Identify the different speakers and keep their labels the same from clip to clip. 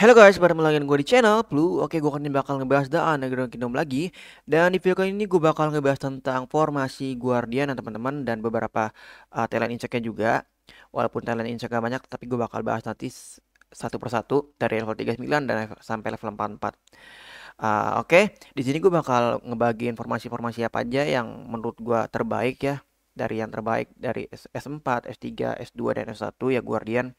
Speaker 1: Halo guys, bertemu lagi dengan gue di channel Blue. Oke, gue akan bakal ngebahas The Underground Kingdom lagi. Dan di video kali ini gue bakal ngebahas tentang formasi Guardian dan teman-teman, dan beberapa talent incheck-nya juga. Walaupun talent incheck gak banyak, tapi gue bakal bahas nanti satu persatu dari level 39 dan sampai level 44. Oke, di sini gue bakal ngebagi informasi-informasi apa aja yang menurut gue terbaik ya. Dari yang terbaik dari S4, S3, S2, dan S1 ya Guardian.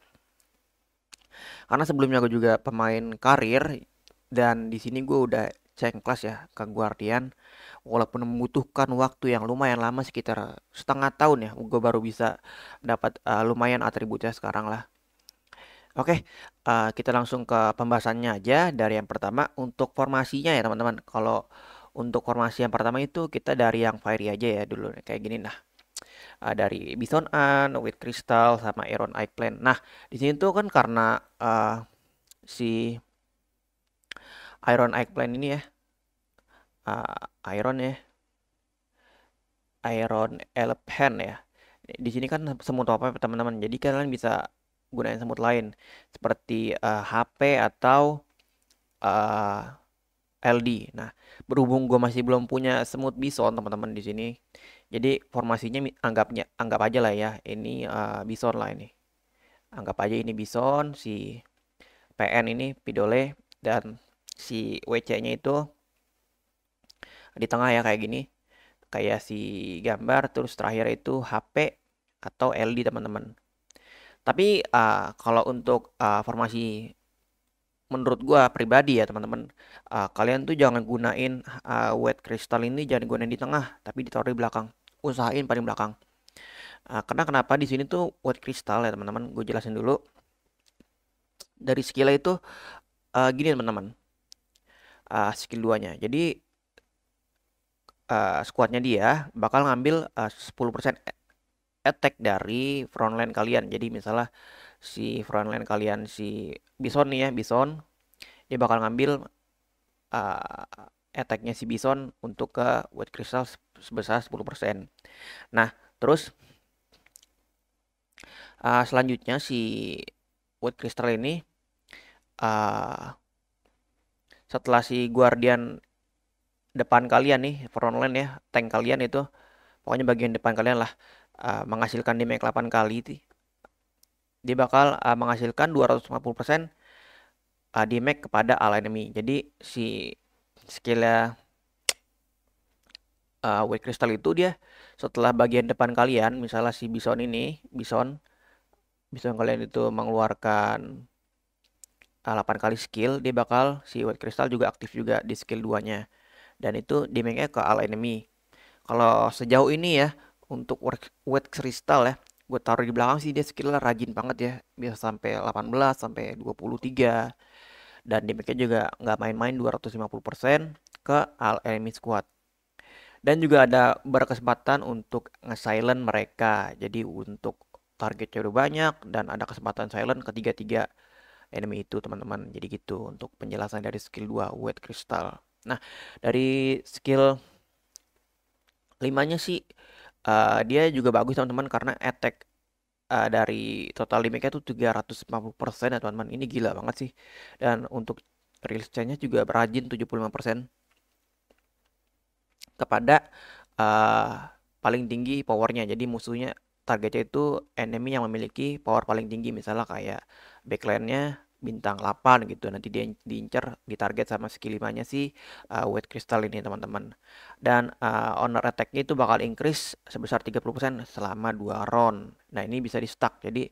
Speaker 1: Karena sebelumnya gue juga pemain karir dan di sini gue udah cek kelas ya ke Guardian. Walaupun membutuhkan waktu yang lumayan lama sekitar setengah tahun ya, gue baru bisa dapat lumayan atributnya sekarang lah. Oke, kita langsung ke pembahasannya aja. Dari yang pertama untuk formasinya ya teman-teman. Kalau untuk formasi yang pertama itu kita dari yang fiery aja ya dulu kayak gini nah. Dari Bison An, with Crystal sama Iron Eggplant. Nah, di sini tuh kan karena si Iron Eggplant ini ya, Iron ya, Iron Elephant ya. Di sini kan semut apa teman-teman. Jadi kalian bisa gunain semut lain seperti HP atau eh, LD. Nah, berhubung gue masih belum punya semut bison teman-teman di sini. Jadi formasinya anggap aja lah ya. Ini bison lah ini. Anggap aja ini bison, si PN ini Pidole, dan si WC-nya itu di tengah ya kayak gini. Kayak si gambar, terus terakhir itu HP atau LD teman-teman. Tapi kalau untuk formasi menurut gua pribadi ya teman-teman, kalian tuh jangan gunain wet crystal ini, jangan gunain di tengah tapi ditaruh di belakang. Usahain paling belakang. Karena kenapa di sini tuh wet crystal ya teman-teman, gue jelasin dulu. Dari skill itu gini teman-teman, skill 2-nya. Jadi squadnya dia bakal ngambil 10% attack dari frontline kalian. Jadi misalnya si frontline kalian si Bison nih ya, Bison, dia bakal ngambil attacknya si Bison untuk ke White Crystal sebesar 10%. Nah, terus selanjutnya si White Crystal ini uh, setelah si Guardian depan kalian nih, frontline ya, tank kalian itu, pokoknya bagian depan kalian lah, menghasilkan damage 8 kali, dia bakal menghasilkan 250% damage kepada all enemy. Jadi si skillnya White Crystal itu dia setelah bagian depan kalian, misalnya si Bison ini, Bison kalian itu mengeluarkan 8 kali skill, dia bakal si White Crystal juga aktif juga di skill 2-nya. Dan itu damage-nya ke all enemy. Kalau sejauh ini ya, untuk White Crystal ya, gue taruh di belakang sih dia skillnya rajin banget ya. Bisa sampai 18, sampai 23. Dan damage-nya juga nggak main-main 250% ke all enemy squad. Dan juga ada berkesempatan untuk nge-silent mereka. Jadi untuk targetnya udah banyak dan ada kesempatan silent ketiga-tiga enemy itu teman-teman. Jadi gitu untuk penjelasan dari skill 2 Wet Crystal. Nah, dari skill 5-nya sih dia juga bagus teman-teman karena attack dari total damage-nya tuh 350% ya teman-teman. Ini gila banget sih. Dan untuk release chain-nya juga berajin 75% kepada uh, paling tinggi powernya. Jadi musuhnya targetnya itu enemy yang memiliki power paling tinggi. Misalnya kayak backline-nya bintang 8 gitu. Nanti dia diincar di target sama skill 5-nya si White Crystal ini teman-teman. Dan honor attack-nya itu bakal increase sebesar 30% selama 2 round. Nah ini bisa di stack. Jadi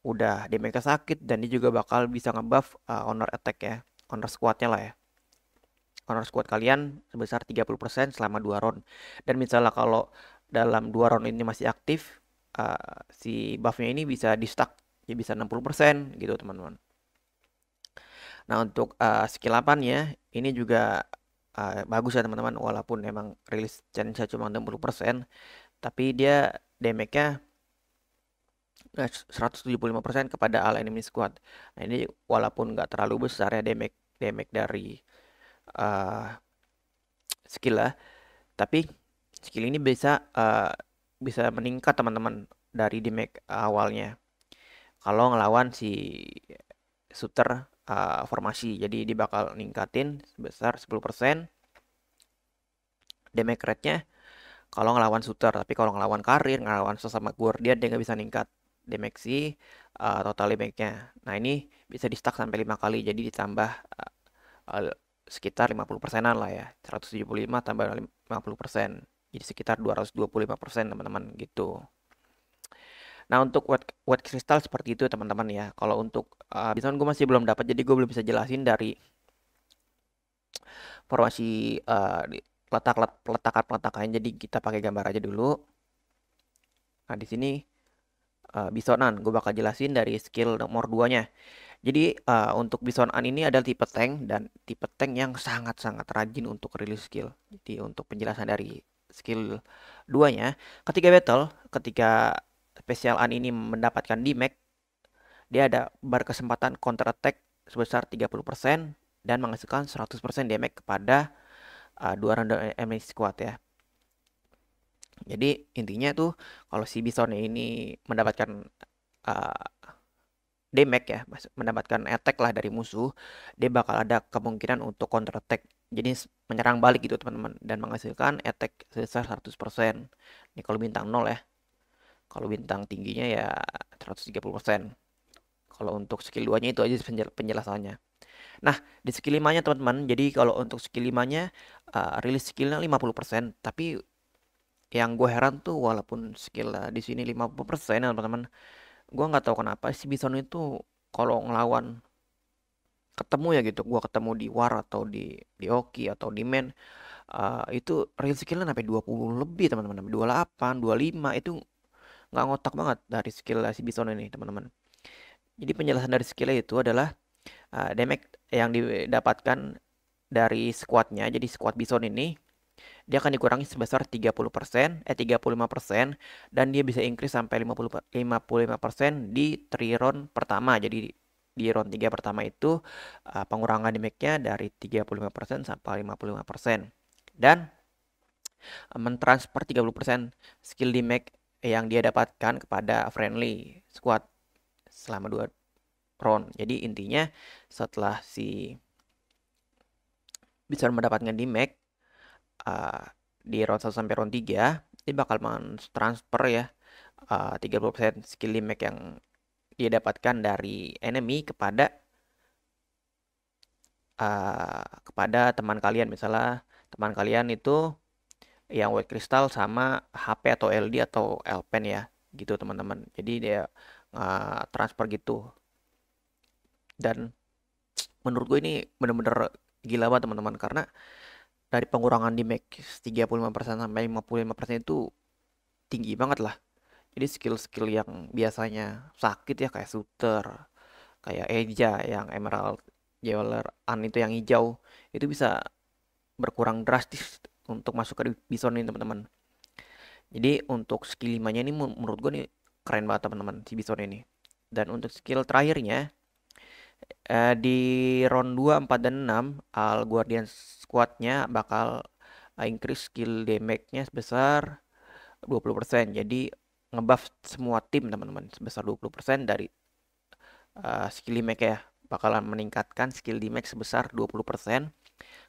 Speaker 1: udah damage sakit dan dia juga bakal bisa ngebuff honor attack ya. Honor squad-nya lah ya, honor squad kalian sebesar 30% selama 2 round. Dan misalnya kalau dalam 2 round ini masih aktif, si buffnya ini bisa di stack, ya bisa 60% gitu teman-teman. Nah untuk skill 8 ya, ini juga bagus ya teman-teman, walaupun emang rilis chance cuma 60%, tapi dia damage-nya 175% kepada all enemy squad. Nah ini walaupun nggak terlalu besar ya damage damage dari uh, skill lah, tapi skill ini bisa meningkat teman-teman dari damage awalnya. Kalau ngelawan si shooter formasi. Jadi dia bakal ningkatin sebesar 10% damage rate-nya kalau ngelawan shooter. Tapi kalau ngelawan karir, ngelawan sesama guardian, dia nggak bisa ningkat damage si total damage-nya. Nah ini bisa di stack sampai 5 kali, jadi ditambah sekitar 50%-an lah ya. 175 tambah 50%. Jadi sekitar 225% teman-teman gitu. Nah untuk wet crystal seperti itu teman-teman ya. Kalau untuk Bison gue masih belum dapat, jadi gue belum bisa jelasin dari formasi peletakan. Jadi kita pakai gambar aja dulu. Nah di sini Bisonan gue bakal jelasin dari skill nomor 2-nya. Jadi untuk Bisonan ini adalah tipe tank dan tipe tank yang sangat-sangat rajin untuk rilis skill. Jadi untuk penjelasan dari skill 2-nya, ketika special an ini mendapatkan damage, dia ada berkesempatan counter attack sebesar 30% dan menghasilkan 100% damage kepada dua random enemy squad ya. Jadi intinya tuh kalau si Bison ini mendapatkan uh, damage ya, mendapatkan attack lah dari musuh, dia bakal ada kemungkinan untuk counter attack. Jadi menyerang balik gitu teman-teman dan menghasilkan attack sebesar 100%. Ini kalau bintang 0 ya. Kalau bintang tingginya ya 130%. Kalau untuk skill 2-nya itu aja penjelasannya. Nah, di skill 5-nya teman-teman. Jadi kalau untuk skill 5-nya rilis skillnya 50%, tapi yang gue heran tuh walaupun skill di sini 50% ya teman-teman, gue nggak tahu kenapa si Bison itu kalau ngelawan ketemu ya gitu, gue ketemu di war atau di Oki atau di main, itu real skillnya sampai 20 lebih teman-teman, 28 25 itu nggak ngotak banget dari skill si Bison ini teman-teman. Jadi penjelasan dari skillnya itu adalah damage yang didapatkan dari squadnya. Jadi squad Bison ini dia akan dikurangi sebesar 30%, 35% dan dia bisa increase sampai 55% di 3 round pertama. Jadi di round 3 pertama itu pengurangan damage-nya dari 35% sampai 55%. Dan mentransfer 30% skill damage yang dia dapatkan kepada friendly squad selama 2 round. Jadi intinya setelah si bisa mendapatkan damage uh, di round 1 sampai round 3, dia bakal transfer ya 30% skill damage yang dia dapatkan dari enemy kepada teman kalian. Misalnya teman kalian itu yang white crystal sama HP atau LD atau Lpen ya gitu teman-teman. Jadi dia transfer gitu. Dan menurut gue ini bener-bener gila banget teman-teman, karena dari pengurangan di max 35% sampai 55% itu tinggi banget lah. Jadi skill-skill yang biasanya sakit ya kayak shooter, kayak Eja yang emerald, jeweler, an itu yang hijau, itu bisa berkurang drastis untuk masuk ke Bison ini teman-teman. Jadi untuk skill 5-nya ini menurut gue nih keren banget teman-teman si Bison ini. Dan untuk skill terakhirnya di round 2, 4, dan 6 Al Guardian squadnya bakal increase skill damage-nya sebesar 20%. Jadi ngebuff semua tim teman-teman sebesar 20% dari skill damage ya. Bakalan meningkatkan skill damage sebesar 20%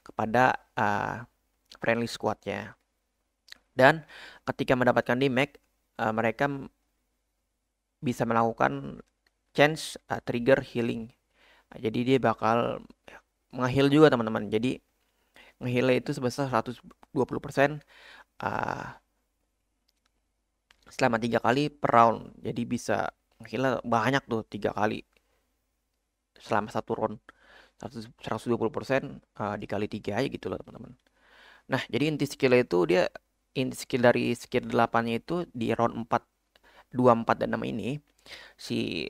Speaker 1: kepada friendly squadnya. Dan ketika mendapatkan damage, mereka bisa melakukan chance trigger healing. Nah, jadi dia bakal nge-heal juga teman-teman. Jadi nge-heal itu sebesar 120% selama 3 kali per round. Jadi bisa nge-heal banyak tuh 3 kali selama 1 round. 120% dikali 3 aja gitu loh teman-teman. Nah jadi inti skill dari skill 8-nya itu di round 4, 2, 4, dan 6 ini si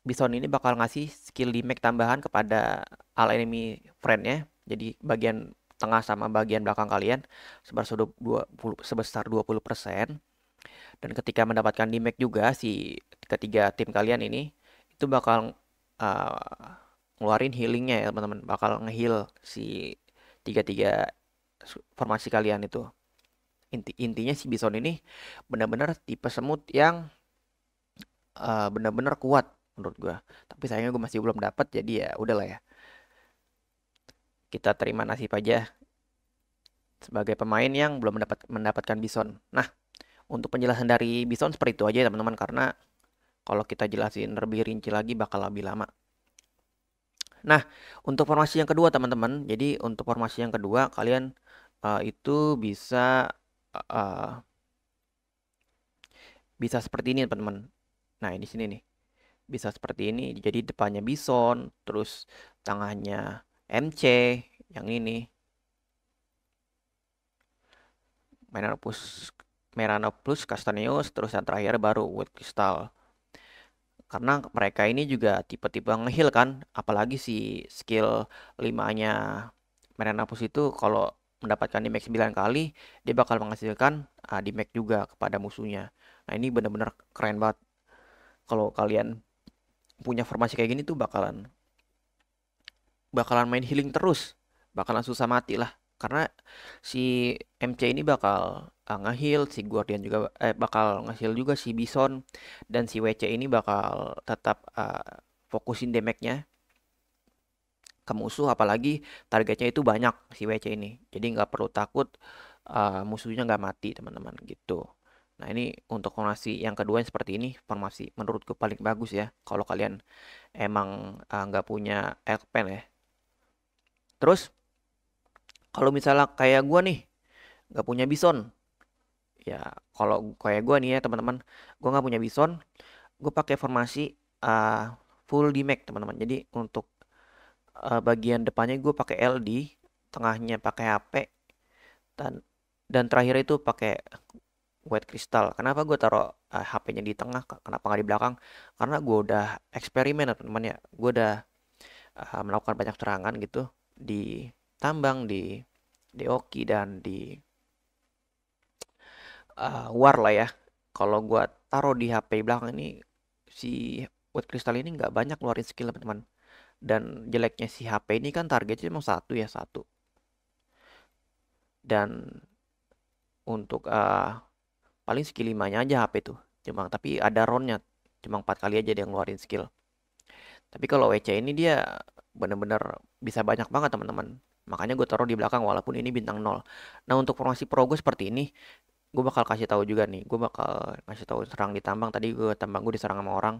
Speaker 1: Bison ini bakal ngasih skill damage tambahan kepada all enemy friend-nya. Jadi bagian tengah sama bagian belakang kalian sebesar 20%. Dan ketika mendapatkan damage juga si ketiga tim kalian ini itu bakal ngeluarin healingnya ya teman-teman. Bakal ngeheal si tiga formasi kalian itu. Intinya si Bison ini benar-benar tipe semut yang benar-benar kuat menurut gua. Tapi sayangnya gue masih belum dapat, jadi ya udahlah ya. Kita terima nasib aja sebagai pemain yang belum mendapatkan Bison. Nah, untuk penjelasan dari Bison seperti itu aja ya teman-teman, karena kalau kita jelasin lebih rinci lagi bakal lebih lama. Nah, untuk formasi yang kedua teman-teman, jadi untuk formasi yang kedua kalian itu uh, bisa seperti ini teman-teman. Nah, di sini nih bisa seperti ini. Jadi depannya Bison, terus tengahnya MC, yang ini Meranopus Castaneus, terus yang terakhir baru White Crystal. Karena mereka ini juga tipe-tipe ngeheal kan, apalagi si skill 5-nya Meranopus itu kalau mendapatkan damage 9 kali, dia bakal menghasilkan damage juga kepada musuhnya. Nah, ini bener-bener keren banget. Kalau kalian punya formasi kayak gini tuh bakalan bakalan main healing terus, bakalan susah mati lah, karena si MC ini bakal nge-heal, si Guardian juga bakal nge-heal juga si Bison, dan si WC ini bakal tetap fokusin damage-nya ke musuh, apalagi targetnya itu banyak si WC ini, jadi nggak perlu takut musuhnya nggak mati teman-teman gitu. Nah, ini untuk formasi yang kedua yang seperti ini, formasi menurutku paling bagus ya kalau kalian emang nggak punya Elkpen ya. Terus kalau misalnya kayak gua nih nggak punya Bison, ya kalau kayak gua nih ya teman-teman, gua nggak punya Bison, gue pakai formasi uh, full damage teman-teman. Jadi untuk bagian depannya gue pakai LD, tengahnya pakai HP, dan terakhir itu pakai White Crystal. Kenapa gue taruh HP-nya di tengah? Kenapa nggak di belakang? Karena gue udah eksperimen teman-teman ya. Gue udah melakukan banyak serangan gitu di tambang, di Deoki, dan di War lah ya. Kalau gua taruh di HP belakang ini, si White Crystal ini nggak banyak ngeluarin skill teman-teman. Dan jeleknya si HP ini kan targetnya emang satu ya, satu. Dan untuk paling skill 5-nya aja HP tuh. Cuma tapi ada roundnya, cuma 4 kali aja dia ngeluarin skill. Tapi kalau WC ini dia bener-bener bisa banyak banget teman-teman. Makanya gue taruh di belakang walaupun ini bintang 0. Nah, untuk formasi pro gue seperti ini, gue bakal kasih tahu juga nih. Gue bakal kasih tahu serang di tambang. Tadi tambang gue diserang sama orang.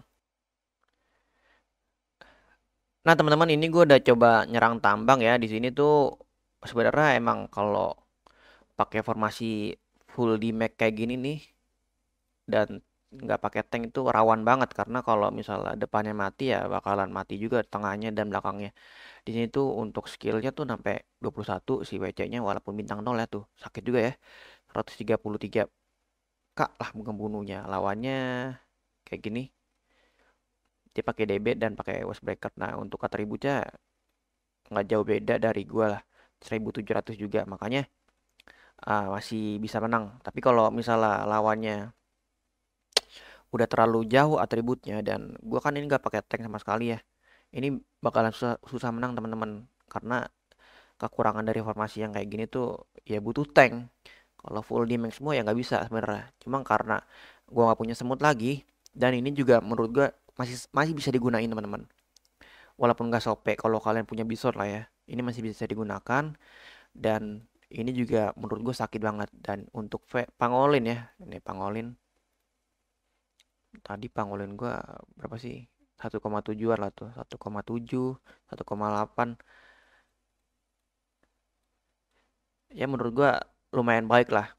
Speaker 1: Nah, teman-teman, ini gue udah coba nyerang tambang ya. Di sini tuh sebenarnya emang kalau pakai formasi full damage kayak gini nih dan nggak pakai tank itu rawan banget, karena kalau misalnya depannya mati ya bakalan mati juga tengahnya dan belakangnya. Di sini tuh untuk skillnya tuh sampai 21 si WC-nya, walaupun bintang 0 ya tuh. Sakit juga ya. 133 Kak lah membunuhnya. Lawannya kayak gini. Dia pakai DB dan pakai Westbreaker. Nah, untuk atributnya nggak jauh beda dari gua lah. 1700 juga. Makanya masih bisa menang. Tapi kalau misalnya lawannya udah terlalu jauh atributnya, dan gua kan ini nggak pakai tank sama sekali ya. Ini bakalan susah menang teman-teman. Karena kekurangan dari formasi yang kayak gini tuh ya butuh tank. Kalau full damage semua ya nggak bisa sebenarnya. Cuma karena gua nggak punya semut lagi, dan ini juga menurut gua masih masih bisa digunain teman-teman. Walaupun nggak sope, kalau kalian punya Bison lah ya, ini masih bisa digunakan. Dan ini juga menurut gue sakit banget. Dan untuk pangolin ya, ini pangolin, tadi pangolin gue berapa sih, 1,7-an lah tuh, 1,7, 1,8. Ya menurut gue lumayan baik lah.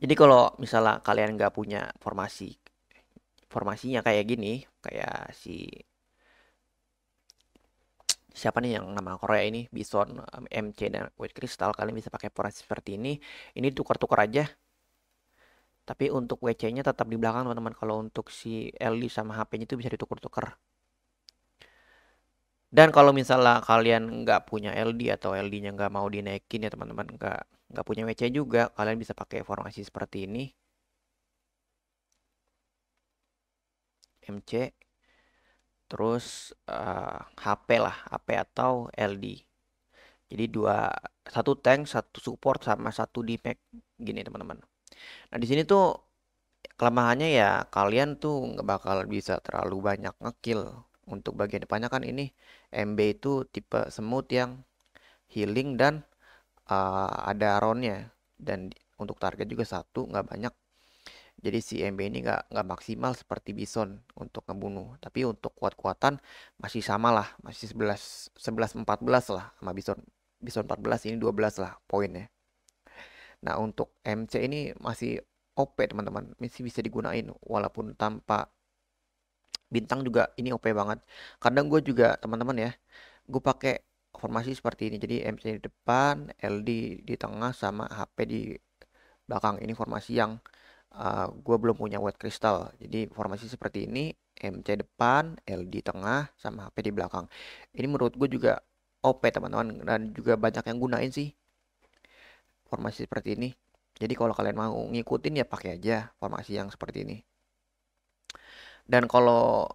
Speaker 1: Jadi kalau misalnya kalian nggak punya formasinya kayak gini, kayak si siapa nih yang nama Korea ini, Bison, MC, dan White Crystal, kalian bisa pakai formasi seperti ini. Ini tukar-tukar aja. Tapi untuk WC-nya tetap di belakang teman-teman. Kalau untuk si LD sama HP-nya itu bisa ditukar-tukar. Dan kalau misalnya kalian nggak punya LD atau LD-nya nggak mau dinaikin ya teman-teman, nggak punya WC juga, kalian bisa pakai formasi seperti ini. MC, terus HP lah, HP atau LD. Jadi satu tank, satu support, sama satu damage gini teman-teman. Nah, di sini tuh Kelemahannya ya kalian tuh nggak bakal bisa terlalu banyak ngekill. Untuk bagian depannya kan ini MB itu tipe semut yang healing dan ada ronnya. Dan untuk target juga satu nggak banyak. Jadi si MB ini nggak maksimal seperti Bison untuk ngebunuh. Tapi untuk kuat-kuatan masih sama lah, masih 11 14 lah sama Bison. Bison 14 ini 12 lah poinnya. Nah, untuk MC ini masih OP teman-teman, masih bisa digunain walaupun tanpa bintang juga ini OP banget. Kadang gue juga teman-teman ya, gue pakai formasi seperti ini. Jadi MC di depan, LD di tengah sama HP di belakang. Ini formasi yang gue belum punya white crystal. Jadi formasi seperti ini, MC depan, LD tengah sama HP di belakang. Ini menurut gue juga OP teman-teman dan juga banyak yang gunain sih formasi seperti ini. Jadi kalau kalian mau ngikutin ya pakai aja formasi yang seperti ini. Dan kalau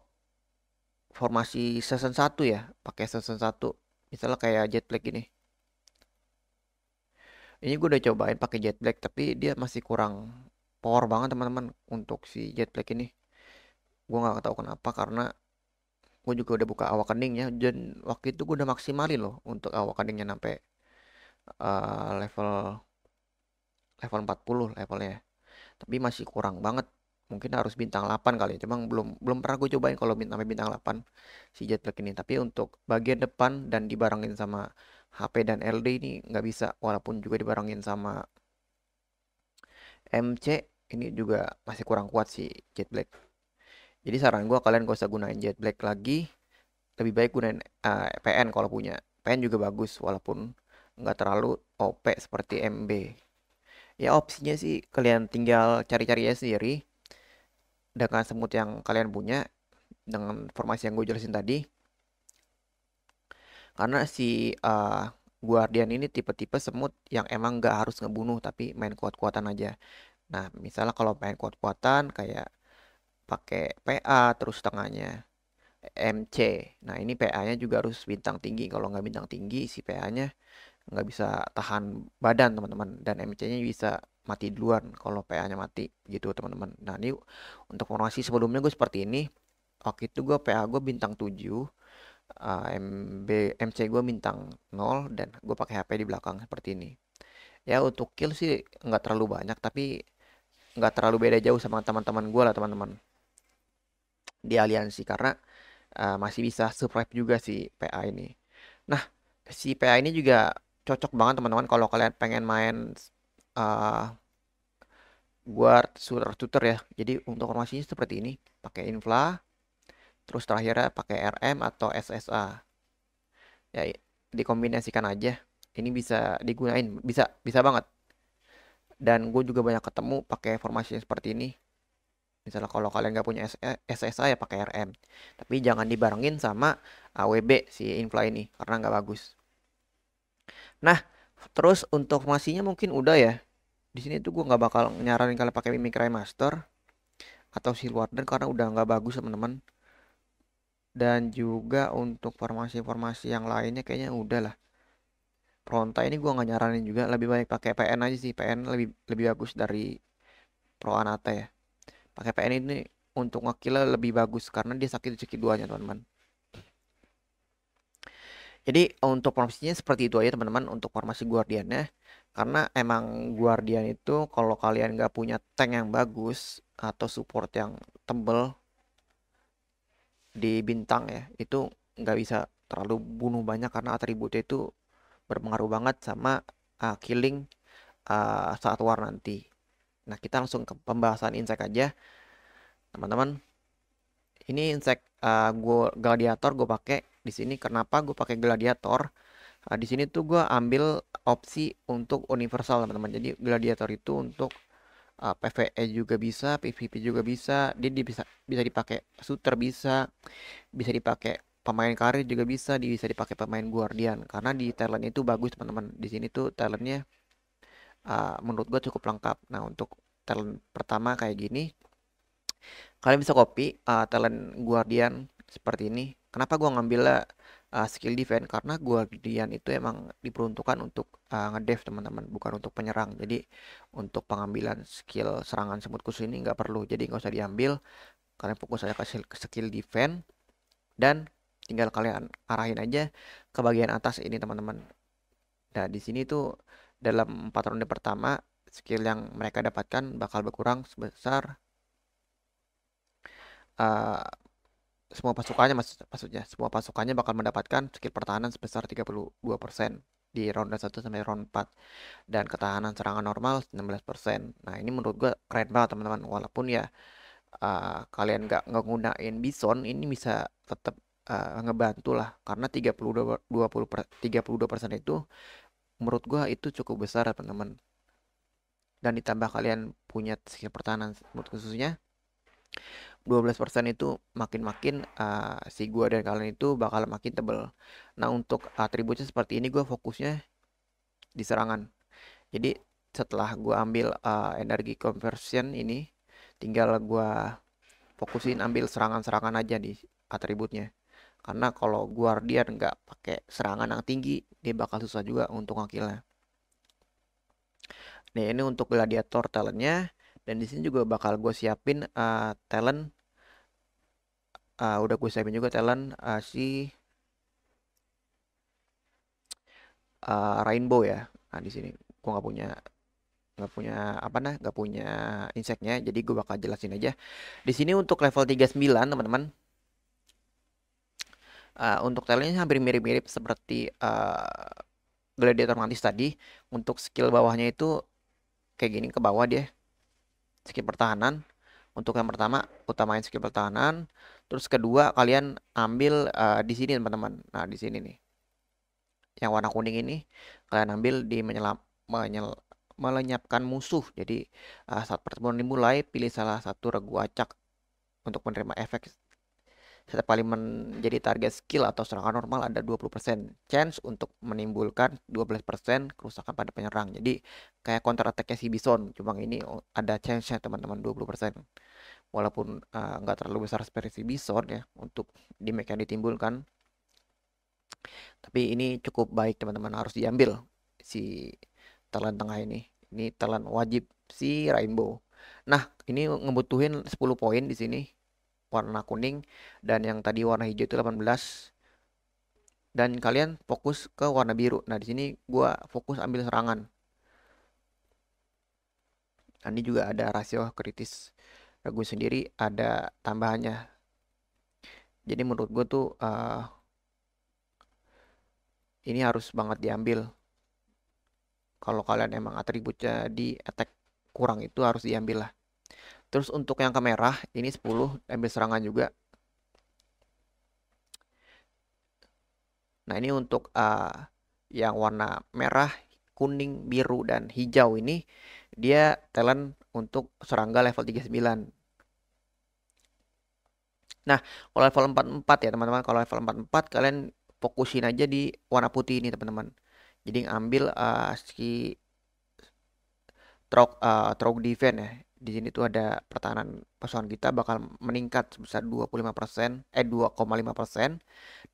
Speaker 1: formasi season 1 ya, pakai season 1. Misalnya kayak jet black ini. Ini gue udah cobain pakai jet black tapi dia masih kurang power banget teman-teman untuk si jet black ini. Gue nggak tahu kenapa karena gue juga udah buka awakening ya dan waktu itu gue udah maksimalin loh untuk awakeningnya sampai level level 40 levelnya. Tapi masih kurang banget. Mungkin harus bintang 8 kali. Cuma belum belum pernah gue cobain kalau sampai bintang 8 si jet black ini. Tapi untuk bagian depan dan dibarengin sama HP dan LD ini nggak bisa. Walaupun juga dibarengin sama MC ini juga masih kurang kuat si jet black. Jadi saran gue kalian gak usah gunain jet black lagi. Lebih baik gunain PN kalau punya. PN juga bagus walaupun nggak terlalu OP seperti MB. Ya opsinya sih kalian tinggal cari-cari ya sendiri dengan semut yang kalian punya dengan formasi yang gue jelasin tadi. Karena si Guardian ini tipe-tipe semut yang emang nggak harus ngebunuh tapi main kuat-kuatan aja. Nah, misalnya kalau main kuat-kuatan kayak pakai PA terus tengahnya MC. Nah, ini PA-nya juga harus bintang tinggi. Kalau nggak bintang tinggi si PA-nya nggak bisa tahan badan teman-teman dan MC-nya bisa mati duluan kalau PA-nya mati gitu teman-teman. Nah, ini untuk formasi sebelumnya gue seperti ini. Waktu itu gue PA gue bintang 7, MC gue bintang 0 dan gue pakai HP di belakang seperti ini. Ya untuk kill sih nggak terlalu banyak tapi nggak terlalu beda jauh sama teman-teman gue lah teman-teman di aliansi karena masih bisa survive juga si PA ini. Nah, si PA ini juga cocok banget teman-teman kalau kalian pengen main uh, guard shooter ya. Jadi untuk formasinya seperti ini, pakai infla, terus terakhirnya pakai RM atau SSA. Ya dikombinasikan aja. Ini bisa digunain, bisa bisa banget. Dan gue juga banyak ketemu pakai formasi yang seperti ini. Misalnya kalau kalian nggak punya SSA ya pakai RM. Tapi jangan dibarengin sama AWB si infla ini karena nggak bagus. Nah, terus untuk formasinya mungkin udah ya. Di sini tuh gue nggak bakal nyaranin kalian pakai Mimikrai Master atau Silwarden karena udah nggak bagus teman-teman. Dan juga untuk formasi-formasi yang lainnya kayaknya udah lah. Fronta ini gue nggak nyaranin juga, lebih baik pakai PN aja sih. PN lebih lebih bagus dari Pro Anata ya. Pakai PN ini untuk ngekill lebih bagus karena dia sakit duanya teman-teman. Jadi untuk formasinya seperti itu aja teman-teman untuk formasi Guardiannya. Karena emang Guardian itu kalau kalian nggak punya tank yang bagus atau support yang tebel di bintang ya, itu nggak bisa terlalu bunuh banyak karena atributnya itu berpengaruh banget sama killing saat war nanti. Nah kita langsung ke pembahasan insect aja teman-teman. Ini insect gladiator gue pakai di sini. Kenapa gue pakai gladiator? Di sini tuh gue ambil opsi untuk universal teman-teman. Jadi gladiator itu untuk PvE juga bisa, PvP juga bisa. Dia bisa bisa dipakai shooter bisa, bisa dipakai pemain karir juga bisa, bisa dipakai pemain guardian. Karena di talent itu bagus teman-teman. Di sini tuh talentnya menurut gue cukup lengkap. Nah untuk talent pertama kayak gini, kalian bisa copy talent guardian seperti ini. Kenapa gue ngambilnya skill defense karena Guardian itu emang diperuntukkan untuk ngedef teman-teman, bukan untuk penyerang. Jadi untuk pengambilan skill serangan semut khusus ini nggak perlu, jadi nggak usah diambil. Kalian fokus aja ke skill defense dan tinggal kalian arahin aja ke bagian atas ini teman-teman. Nah di sini tuh dalam 4 ronde pertama skill yang mereka dapatkan bakal berkurang sebesar uh, semua pasukannya, maksudnya semua pasukannya bakal mendapatkan skill pertahanan sebesar 32% di ronde 1 sampai ronde 4 dan ketahanan serangan normal 16%. Nah, ini menurut gua keren banget teman-teman. Walaupun ya kalian nggak nggunain Bison, ini bisa tetap ngebantu lah karena 32% itu menurut gua itu cukup besar ya, teman-teman. Dan ditambah kalian punya skill pertahanan khususnya 12% itu makin-makin si gua dan kalian itu bakal makin tebel. Nah, untuk atributnya seperti ini gua fokusnya di serangan. Jadi setelah gua ambil energi conversion ini, tinggal gua fokusin ambil serangan-serangan aja di atributnya. Karena kalau Guardian nggak pakai serangan yang tinggi, dia bakal susah juga untuk ngakilnya. Nah, ini untuk gladiator talentnya. Dan di sini juga bakal gue siapin talent. Udah gue siapin juga talent si Rainbow ya. Nah, di sini gue nggak punya apa nah nggak punya inseknya, jadi gue bakal jelasin aja di sini. Untuk level 39 teman-teman, untuk talentnya hampir mirip-mirip seperti gladiator mantis tadi. Untuk skill bawahnya itu kayak gini, ke bawah dia skill pertahanan. Untuk yang pertama utamain skill pertahanan, terus kedua kalian ambil di sini teman-teman. Nah, di sini nih yang warna kuning ini kalian ambil di melenyapkan musuh. Jadi saat pertemuan dimulai, pilih salah satu regu acak untuk menerima efek. Setiap kali menjadi target skill atau serangan normal ada 20% chance untuk menimbulkan 12% kerusakan pada penyerang. Jadi kayak counter attack-nya si Bison, cuma ini ada chance-nya teman-teman 20%. Walaupun nggak terlalu besar seperti si Bison ya untuk damage yang ditimbulkan. Tapi ini cukup baik teman-teman, harus diambil si talent tengah ini. Ini talent wajib si Rainbow. Nah, ini ngebutuhin 10 poin di sini warna kuning, dan yang tadi warna hijau itu 18. Dan kalian fokus ke warna biru. Nah, di sini gua fokus ambil serangan. Nah, ini juga ada rasio kritis regu sendiri, ada tambahannya. Jadi menurut gue tuh ini harus banget diambil. Kalau kalian emang atributnya di attack kurang, itu harus diambil lah. Terus untuk yang ke merah ini 10 ambil serangan juga. Nah, ini untuk yang warna merah, kuning, biru, dan hijau ini dia talent untuk serangga level 39. Nah, kalau level 44 ya teman-teman, kalau level 44 kalian fokusin aja di warna putih ini teman-teman. Jadi ambil si Trog defense ya. Di sini tuh ada pertahanan pasukan kita bakal meningkat sebesar 25%, 2,5%,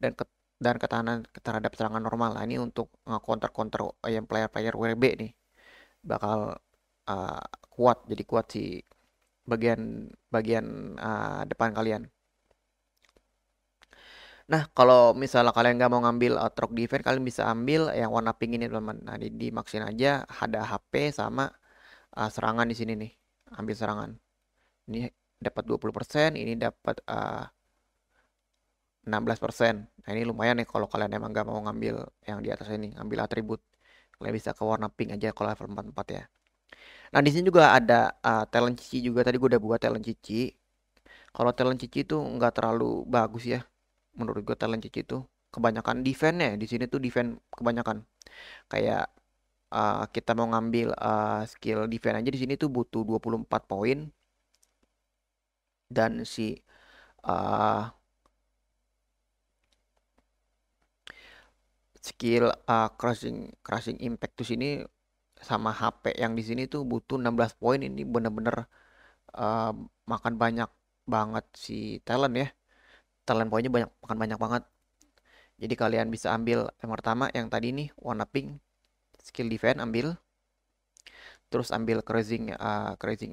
Speaker 1: dan dan ketahanan terhadap serangan normal. Nah, ini untuk counter-counter yang player-player WB nih bakal uh, kuat, jadi kuat si bagian bagian depan kalian. Nah, kalau misalnya kalian nggak mau ngambil Trog defense, kalian bisa ambil yang warna pink ini teman-teman. Nah, dimaksin aja ada HP sama serangan di sini nih. Ambil serangan. Ini dapat 20%, ini dapat 16%. Nah, ini lumayan nih kalau kalian emang gak mau ngambil yang di atas ini, ngambil atribut. Kalian bisa ke warna pink aja kalau level 44 ya. Nah, di sini juga ada talent cici juga. Tadi gue udah buat talent cici. Kalau talent cici itu nggak terlalu bagus ya. Menurut gue talent cici itu kebanyakan defense-nya. Di sini tuh defense kebanyakan. Kayak kita mau ngambil skill defense aja di sini tuh butuh 24 poin. Dan si uh, skill crushing crushing impact tuh sini sama HP yang di sini tuh butuh 16 poin. Ini bener-bener uh, makan banyak banget si talent ya. Talent poinnya banyak, makan banyak banget. Jadi kalian bisa ambil yang pertama yang tadi nih warna pink, skill defense ambil, terus ambil cruising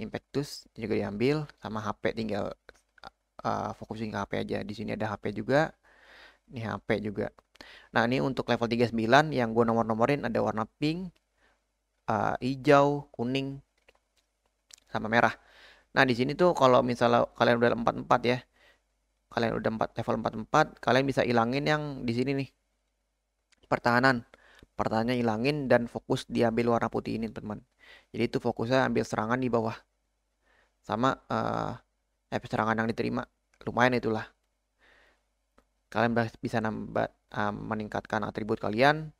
Speaker 1: impactus juga diambil, sama HP tinggal fokusin ke HP aja. Di sini ada HP juga, ini HP juga. Nah, ini untuk level 39 yang gue nomor-nomorin ada warna pink, hijau, kuning, sama merah. Nah, di sini tuh kalau misalnya kalian udah 44 ya, kalian udah level 44, kalian bisa ilangin yang di sini nih. Pertahanan. Pertahanannya ilangin dan fokus diambil warna putih ini, teman-teman. Jadi itu fokusnya ambil serangan di bawah. Sama efek serangan yang diterima. Lumayan itulah. Kalian bisa meningkatkan atribut kalian,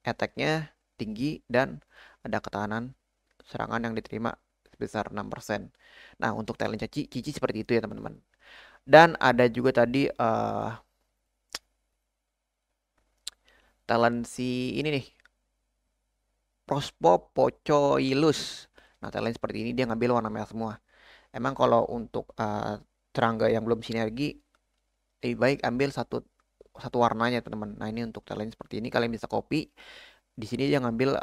Speaker 1: attack-nya tinggi, dan ada ketahanan serangan yang diterima sebesar 6%. Nah, untuk talent Cici seperti itu ya, teman-teman. Dan ada juga tadi talent si ini nih, Prospo Pocoilus. Nah, talent seperti ini dia ngambil warna merah semua. Emang kalau untuk serangga yang belum sinergi, lebih baik ambil satu satu warnanya, teman-teman. Nah, ini untuk talent seperti ini kalian bisa copy. Di sini dia ngambil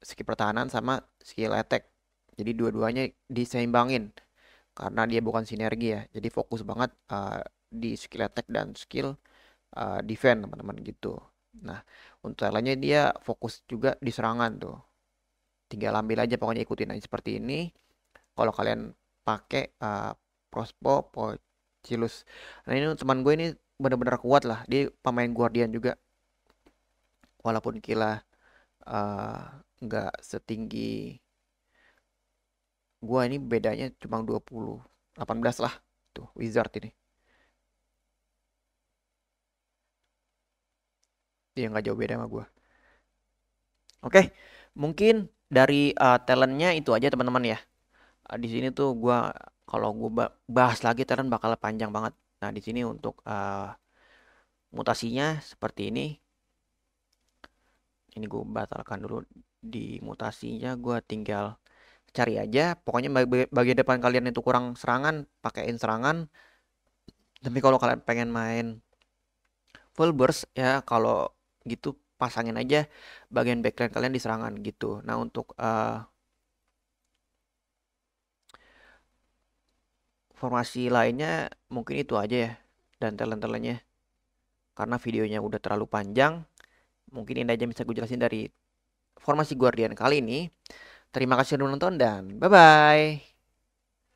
Speaker 1: skill pertahanan sama skill attack. Jadi dua-duanya diseimbangin karena dia bukan sinergi ya. Jadi fokus banget di skill attack dan skill defense, teman-teman gitu. Nah, untuk talentnya dia fokus juga di serangan tuh. Tinggal ambil aja, pokoknya ikutin aja seperti ini. Kalau kalian pakai Prospo Pochilus. Nah, ini teman gue ini benar-benar kuat lah. Dia pemain Guardian juga. Walaupun Kila nggak setinggi gua, ini bedanya cuma 18 lah. Tuh, Wizard ini. Dia nggak jauh beda sama gua. Oke, mungkin dari talentnya itu aja, teman-teman ya. Di sini tuh gua kalau gua bahas lagi talent bakal panjang banget. Nah, di sini untuk mutasinya seperti ini. Ini gue batalkan dulu di mutasinya, gue tinggal cari aja. Pokoknya bagian depan kalian itu kurang serangan, pakaiin serangan. Tapi kalau kalian pengen main full burst ya, kalau gitu pasangin aja bagian backline kalian di serangan gitu. Nah, untuk formasi lainnya mungkin itu aja ya, dan talent-talentnya. Karena videonya udah terlalu panjang, mungkin ini aja bisa gue jelasin dari formasi Guardian kali ini. Terima kasih sudah menonton dan bye-bye.